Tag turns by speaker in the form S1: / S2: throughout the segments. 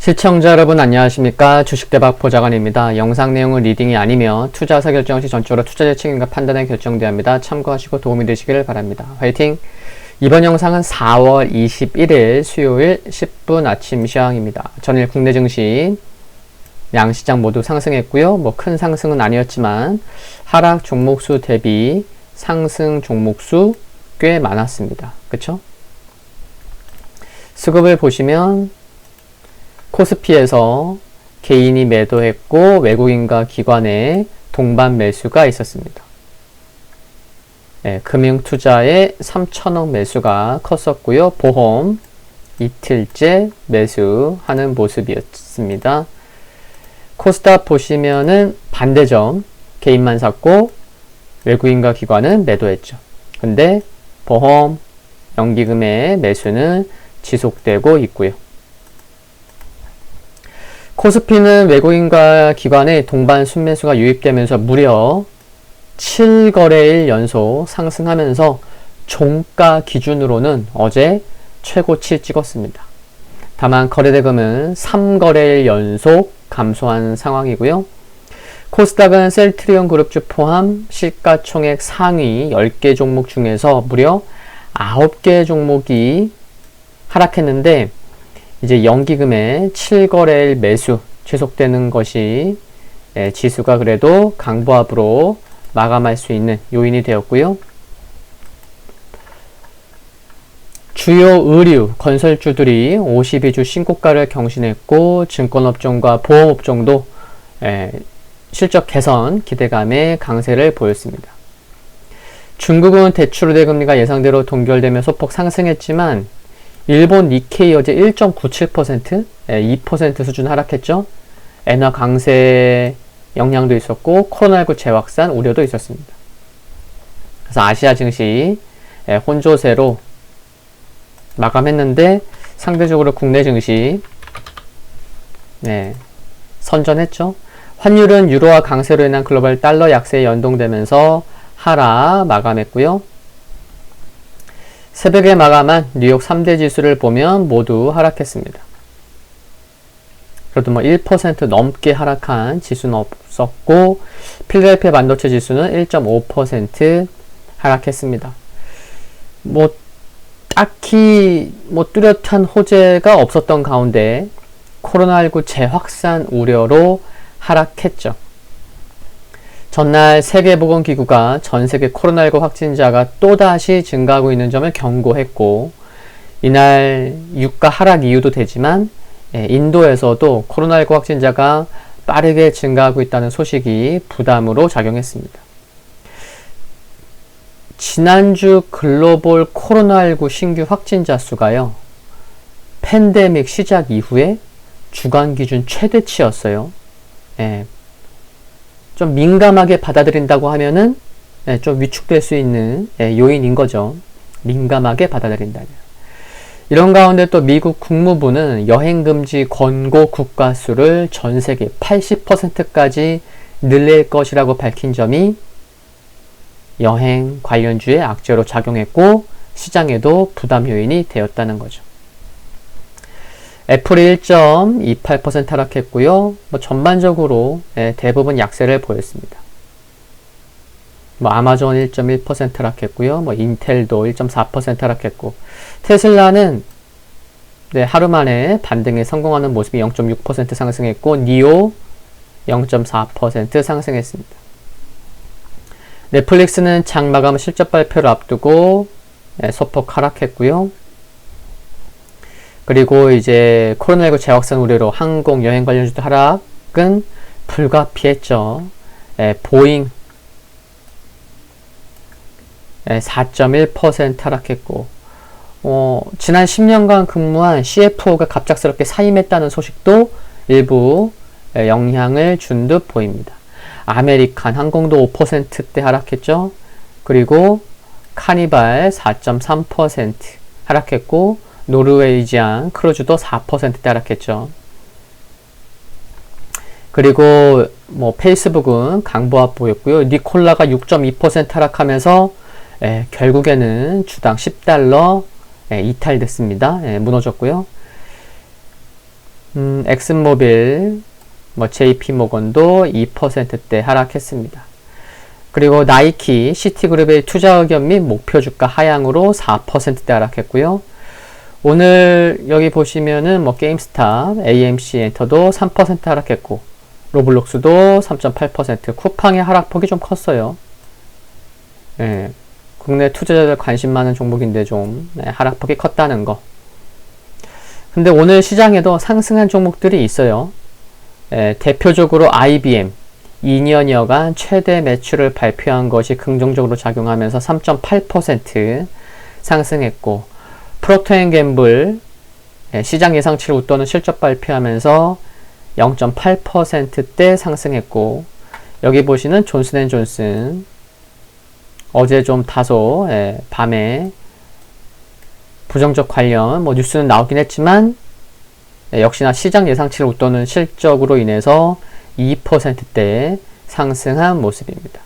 S1: 시청자 여러분 안녕하십니까. 주식대박 보좌관입니다. 영상 내용은 리딩이 아니며 투자사 결정 시 전적으로 투자자 책임과 판단에 결정되어야 참고하시고 도움이 되시기를 바랍니다. 화이팅! 이번 영상은 4월 21일 수요일 10분 아침 시황입니다. 전일 국내 증시 양시장 모두 상승했고요. 큰 상승은 아니었지만 하락 종목수 대비 상승 종목수 꽤 많았습니다. 그쵸? 수급을 보시면 코스피에서 개인이 매도했고 외국인과 기관의 동반 매수가 있었습니다. 금융투자에 3천억 매수가 컸었고요. 보험 이틀째 매수하는 모습이었습니다. 코스닥 보시면은 반대점, 개인만 샀고 외국인과 기관은 매도했죠. 근데 보험, 연기금의 매수는 지속되고 있고요. 코스피는 외국인과 기관의 동반 순매수가 유입되면서 무려 7거래일 연속 상승하면서 종가 기준으로는 어제 최고치 찍었습니다. 다만 거래대금은 3거래일 연속 감소한 상황이고요. 코스닥은 셀트리온 그룹주 포함 시가총액 상위 10개 종목 중에서 무려 9개 종목이 하락했는데 이제 연기금의 7거래일 매수 지속되는 것이 지수가 그래도 강보합으로 마감할 수 있는 요인이 되었고요. 주요 의류, 건설주들이 52주 신고가를 경신했고 증권업종과 보험업종도 실적 개선 기대감의 강세를 보였습니다. 중국은 대출 우대금리가 예상대로 동결되며 소폭 상승했지만 일본 니케이 어제 1.97%, 2% 수준 하락했죠. 엔화 강세 영향도 있었고 코로나19 재확산 우려도 있었습니다. 그래서 아시아 증시 혼조세로 마감했는데 상대적으로 국내 증시 선전했죠. 환율은 유로화 강세로 인한 글로벌 달러 약세에 연동되면서 하락 마감했고요. 새벽에 마감한 뉴욕 3대 지수를 보면 모두 하락했습니다. 그래도 1% 넘게 하락한 지수는 없었고 필라델피아 반도체 지수는 1.5% 하락했습니다. 딱히 뚜렷한 호재가 없었던 가운데 코로나19 재확산 우려로 하락했죠. 전날 세계보건기구가 전세계 코로나19 확진자가 또다시 증가하고 있는 점을 경고했고 이날 유가 하락 이유도 되지만 인도에서도 코로나19 확진자가 빠르게 증가하고 있다는 소식이 부담으로 작용했습니다. 지난주 글로벌 코로나19 신규 확진자 수가요. 팬데믹 시작 이후에 주간 기준 최대치였어요. 좀 민감하게 받아들인다고 하면은 좀 위축될 수 있는 요인인 거죠. 민감하게 받아들인다면. 이런 가운데 또 미국 국무부는 여행금지 권고 국가 수를 전 세계 80%까지 늘릴 것이라고 밝힌 점이 여행 관련주에 악재로 작용했고 시장에도 부담 요인이 되었다는 거죠. 애플이 1.28% 하락했고요. 전반적으로 대부분 약세를 보였습니다. 아마존 1.1% 하락했고요. 인텔도 1.4% 하락했고 테슬라는 하루 만에 반등에 성공하는 모습이 0.6% 상승했고 니오 0.4% 상승했습니다. 넷플릭스는 장 마감 실적 발표를 앞두고 소폭 하락했고요. 그리고 이제 코로나19 재확산 우려로 항공, 여행 관련주도 하락은 불가피했죠. 보잉 4.1% 하락했고 지난 10년간 근무한 CFO가 갑작스럽게 사임했다는 소식도 일부 영향을 준 듯 보입니다. 아메리칸 항공도 5%대 하락했죠. 그리고 카니발 4.3% 하락했고 노르웨이지안 크루즈도 4%대 하락했죠. 그리고 페이스북은 강보합 보였고요. 니콜라가 6.2% 하락하면서 결국에는 주당 $10 이탈됐습니다. 무너졌고요. 엑슨모빌, JP모건도 2%대 하락했습니다. 그리고 나이키, 시티그룹의 투자 의견 및 목표 주가 하향으로 4%대 하락했고요. 오늘 여기 보시면은 게임스탑, AMC 엔터도 3% 하락했고, 로블록스도 3.8%, 쿠팡의 하락폭이 좀 컸어요. 예, 국내 투자자들 관심 많은 종목인데 좀 하락폭이 컸다는 거. 근데 오늘 시장에도 상승한 종목들이 있어요. 대표적으로 IBM, 2년여간 최대 매출을 발표한 것이 긍정적으로 작용하면서 3.8% 상승했고, 프록터앤갬블 시장 예상치를 웃도는 실적 발표하면서 0.8%대 상승했고, 여기 보시는 존슨앤존슨 어제 좀 다소 밤에 부정적 관련 뉴스는 나오긴 했지만 역시나 시장 예상치를 웃도는 실적으로 인해서 2%대 상승한 모습입니다.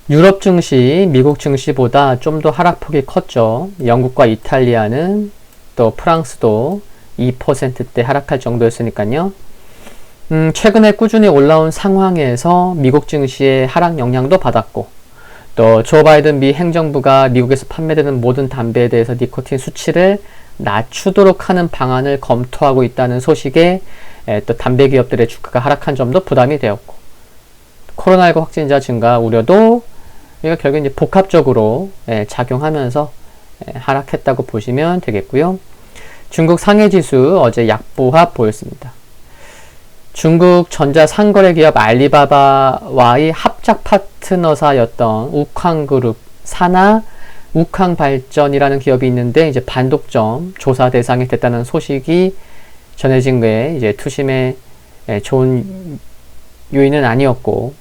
S1: 유럽 증시, 미국 증시보다 좀 더 하락폭이 컸죠. 영국과 이탈리아는 또 프랑스도 2%대 하락할 정도였으니까요. 최근에 꾸준히 올라온 상황에서 미국 증시의 하락 영향도 받았고, 또 조 바이든 미 행정부가 미국에서 판매되는 모든 담배에 대해서 니코틴 수치를 낮추도록 하는 방안을 검토하고 있다는 소식에 또 담배 기업들의 주가가 하락한 점도 부담이 되었고, 코로나19 확진자 증가 우려도 이거 결국 이제 복합적으로 작용하면서 하락했다고 보시면 되겠고요. 중국 상해지수 어제 약보합 보였습니다. 중국 전자상거래 기업 알리바바와의 합작 파트너사였던 우캉그룹 산하 우캉발전이라는 기업이 있는데 이제 반독점 조사 대상이 됐다는 소식이 전해진 게 이제 투심에 좋은 요인은 아니었고,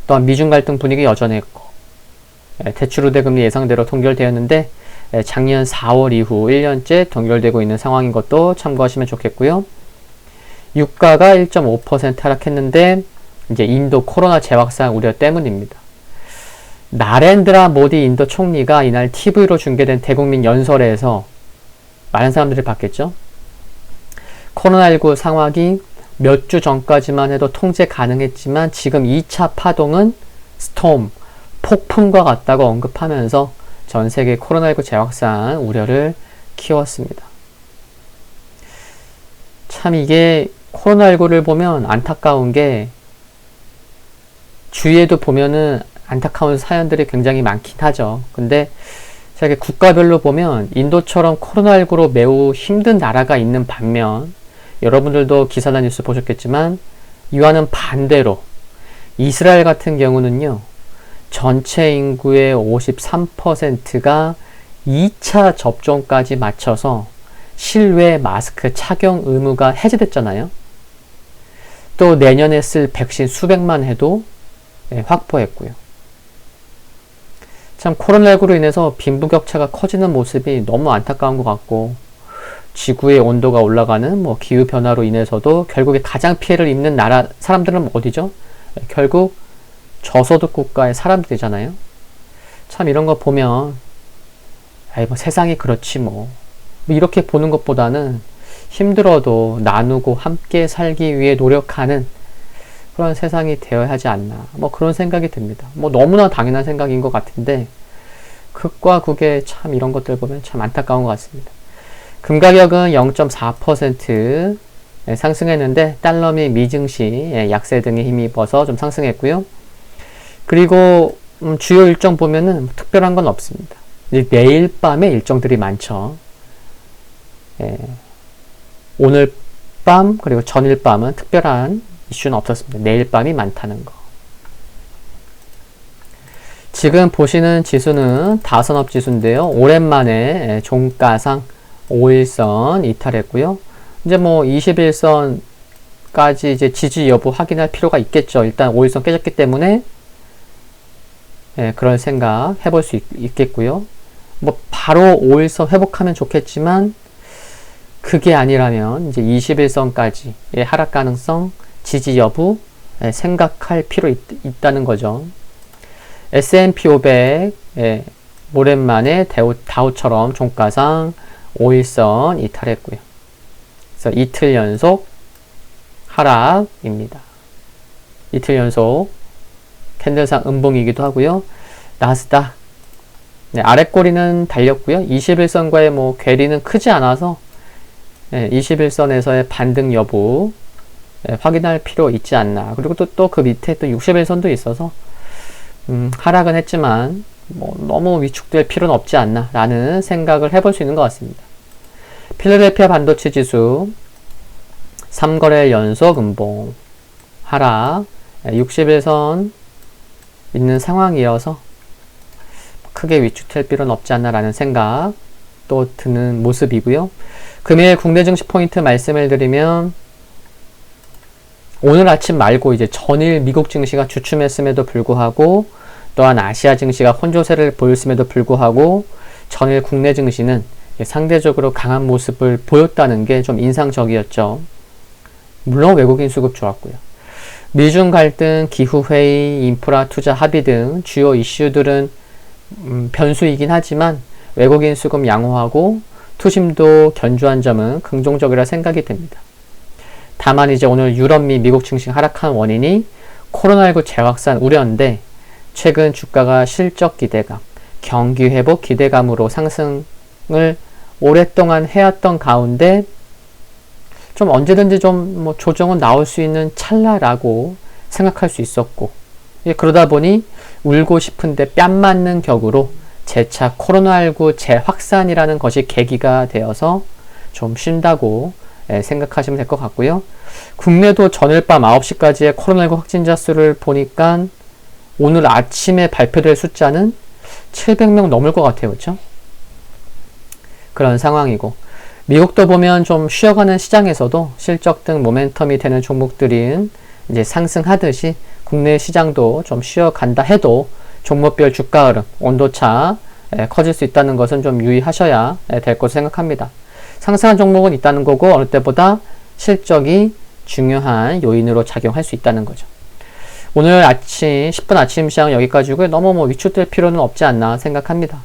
S1: 또한 미중 갈등 분위기 여전했고, 대출 우대 금리 예상대로 동결되었는데 작년 4월 이후 1년째 동결되고 있는 상황인 것도 참고하시면 좋겠고요. 유가가 1.5% 하락했는데 이제 인도 코로나 재확산 우려 때문입니다. 나렌드라 모디 인도 총리가 이날 TV로 중계된 대국민 연설에서 많은 사람들이 봤겠죠. 코로나19 상황이 몇 주 전까지만 해도 통제 가능했지만 지금 2차 파동은 스톰, 폭풍과 같다고 언급하면서 전 세계 코로나19 재확산 우려를 키웠습니다. 참 이게 코로나19를 보면 안타까운 게 주위에도 보면은 안타까운 사연들이 굉장히 많긴 하죠. 근데 제가 국가별로 보면 인도처럼 코로나19로 매우 힘든 나라가 있는 반면, 여러분들도 기사나 뉴스 보셨겠지만 이와는 반대로 이스라엘 같은 경우는요, 전체 인구의 53%가 2차 접종까지 마쳐서 실외 마스크 착용 의무가 해제됐잖아요. 또 내년에 쓸 백신 수백만 회도 확보했고요. 참 코로나19로 인해서 빈부격차가 커지는 모습이 너무 안타까운 것 같고, 지구의 온도가 올라가는 기후변화로 인해서도 결국에 가장 피해를 입는 나라 사람들은 어디죠? 결국 저소득 국가의 사람들이잖아요. 참 이런 거 보면 세상이 그렇지 이렇게 보는 것보다는 힘들어도 나누고 함께 살기 위해 노력하는 그런 세상이 되어야 하지 않나, 그런 생각이 듭니다. 너무나 당연한 생각인 것 같은데 극과 극의 참 이런 것들 보면 참 안타까운 것 같습니다. 금 가격은 0.4% 상승했는데 달러 및 미증시 약세 등에 힘입어서 좀 상승했고요. 그리고 주요 일정 보면은 특별한 건 없습니다. 내일 밤에 일정들이 많죠. 오늘 밤 그리고 전일 밤은 특별한 이슈는 없었습니다. 내일 밤이 많다는 거. 지금 보시는 지수는 다산업 지수인데요. 오랜만에 종가상 5일선 이탈했고요. 이제 21선까지 이제 지지 여부 확인할 필요가 있겠죠. 일단 5일선 깨졌기 때문에 그런 생각 해볼 수 있겠고요. 바로 5일선 회복하면 좋겠지만 그게 아니라면 이제 21선까지의 하락 가능성, 지지 여부 생각할 필요 있다는 거죠. S&P 500 오랜만에 다우처럼 종가상 5일선 이탈했고요. 그래서 이틀 연속 하락입니다. 이틀 연속 캔들상 음봉이기도 하고요. 나스닥 아랫꼬리는 달렸고요. 21선과의 뭐 괴리는 크지 않아서 21선에서의 반등 여부 확인할 필요 있지 않나. 그리고 또 그 밑에 또 61선도 있어서 하락은 했지만 뭐 너무 위축될 필요는 없지 않나 라는 생각을 해볼 수 있는 것 같습니다. 필라델피아 반도체 지수 3거래 연속 음봉 하락 61선 있는 상황이어서 크게 위축될 필요는 없지 않나 라는 생각 또 드는 모습이고요. 금일 국내 증시 포인트 말씀을 드리면 오늘 아침 말고 이제 전일 미국 증시가 주춤했음에도 불구하고 또한 아시아 증시가 혼조세를 보였음에도 불구하고 전일 국내 증시는 상대적으로 강한 모습을 보였다는 게 좀 인상적이었죠. 물론 외국인 수급 좋았고요. 미중 갈등, 기후회의, 인프라 투자 합의 등 주요 이슈들은 변수이긴 하지만 외국인 수급 양호하고 투심도 견조한 점은 긍정적이라 생각이 됩니다. 다만 이제 오늘 유럽 미 미국 증시가 하락한 원인이 코로나19 재확산 우려인데 최근 주가가 실적 기대감, 경기 회복 기대감으로 상승을 오랫동안 해왔던 가운데 좀 언제든지 좀 뭐 조정은 나올 수 있는 찰나라고 생각할 수 있었고 그러다 보니 울고 싶은데 뺨 맞는 격으로 재차 코로나19 재확산이라는 것이 계기가 되어서 좀 쉰다고 생각하시면 될 것 같고요. 국내도 전일 밤 9시까지의 코로나19 확진자 수를 보니까 오늘 아침에 발표될 숫자는 700명 넘을 것 같아요. 그렇죠? 그런 상황이고 미국도 보면 좀 쉬어가는 시장에서도 실적 등 모멘텀이 되는 종목들은 이제 상승하듯이 국내 시장도 좀 쉬어간다 해도 종목별 주가 흐름, 온도차 커질 수 있다는 것은 좀 유의하셔야 될 것으로 생각합니다. 상승한 종목은 있다는 거고 어느 때보다 실적이 중요한 요인으로 작용할 수 있다는 거죠. 오늘 아침 10분 아침 시장 여기까지고요. 너무 뭐 위축될 필요는 없지 않나 생각합니다.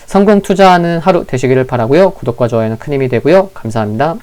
S1: 성공 투자하는 하루 되시기를 바라고요. 구독과 좋아요는 큰 힘이 되고요. 감사합니다.